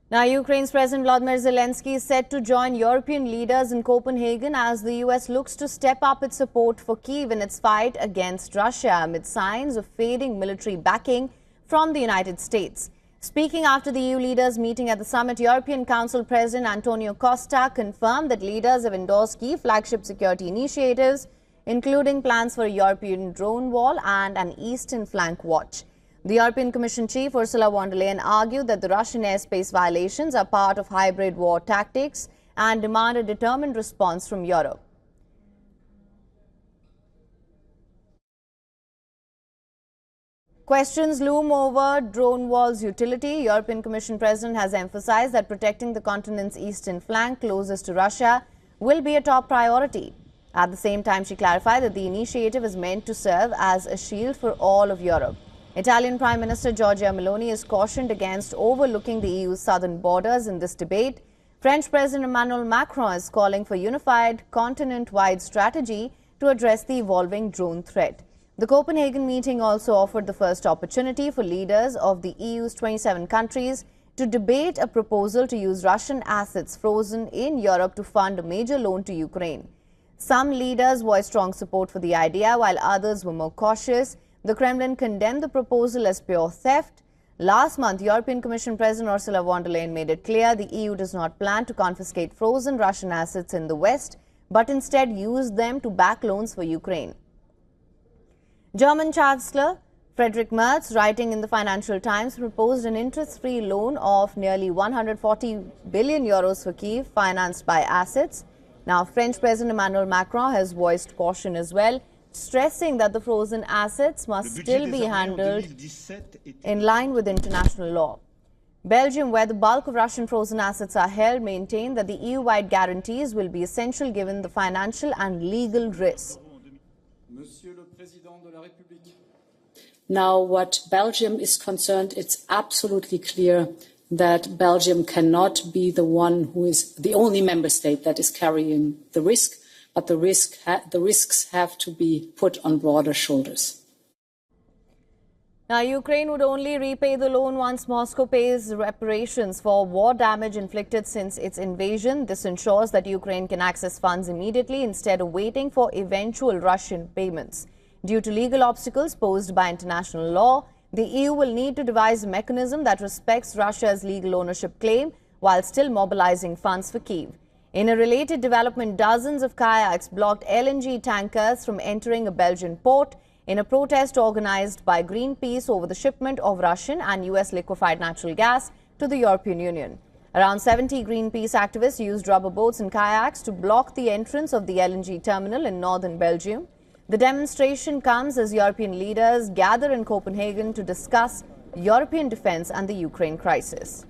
Now, Ukraine's President Volodymyr Zelensky is set to join European leaders in Copenhagen as the US looks to step up its support for Kyiv in its fight against Russia amid signs of fading military backing from the United States. Speaking after the EU leaders' meeting at the summit, European Council President Antonio Costa confirmed that leaders have endorsed key flagship security initiatives, including plans for a European drone wall and an Eastern flank watch. The European Commission chief Ursula von der Leyen argued that the Russian airspace violations are part of hybrid war tactics and demand a determined response from Europe. Questions loom over drone wall's utility. European Commission President has emphasized that protecting the continent's eastern flank closest to Russia will be a top priority. At the same time, she clarified that the initiative is meant to serve as a shield for all of Europe. Italian Prime Minister Giorgia Meloni has cautioned against overlooking the EU's southern borders in this debate. French President Emmanuel Macron is calling for a unified, continent-wide strategy to address the evolving drone threat. The Copenhagen meeting also offered the first opportunity for leaders of the EU's 27 countries to debate a proposal to use Russian assets frozen in Europe to fund a major loan to Ukraine. Some leaders voiced strong support for the idea, while others were more cautious. The Kremlin condemned the proposal as pure theft. Last month, European Commission President Ursula von der Leyen made it clear the EU does not plan to confiscate frozen Russian assets in the West, but instead use them to back loans for Ukraine. German Chancellor Friedrich Merz, writing in the Financial Times, proposed an interest-free loan of nearly 140 billion euros for Kyiv, financed by assets. Now, French President Emmanuel Macron has voiced caution as well, stressing that the frozen assets must still be handled in line with international law. Belgium, where the bulk of Russian frozen assets are held, maintained that the EU-wide guarantees will be essential given the financial and legal risks. Now, what Belgium is concerned, it's absolutely clear that Belgium cannot be the one who is the only member state that is carrying the risk, but the risks have to be put on broader shoulders. Now, Ukraine would only repay the loan once Moscow pays reparations for war damage inflicted since its invasion. This ensures that Ukraine can access funds immediately instead of waiting for eventual Russian payments. Due to legal obstacles posed by international law, the EU will need to devise a mechanism that respects Russia's legal ownership claim while still mobilizing funds for Kyiv. In a related development, dozens of kayaks blocked LNG tankers from entering a Belgian port in a protest organized by Greenpeace over the shipment of Russian and US liquefied natural gas to the European Union. Around 70 Greenpeace activists used rubber boats and kayaks to block the entrance of the LNG terminal in northern Belgium. The demonstration comes as European leaders gather in Copenhagen to discuss European defense and the Ukraine crisis.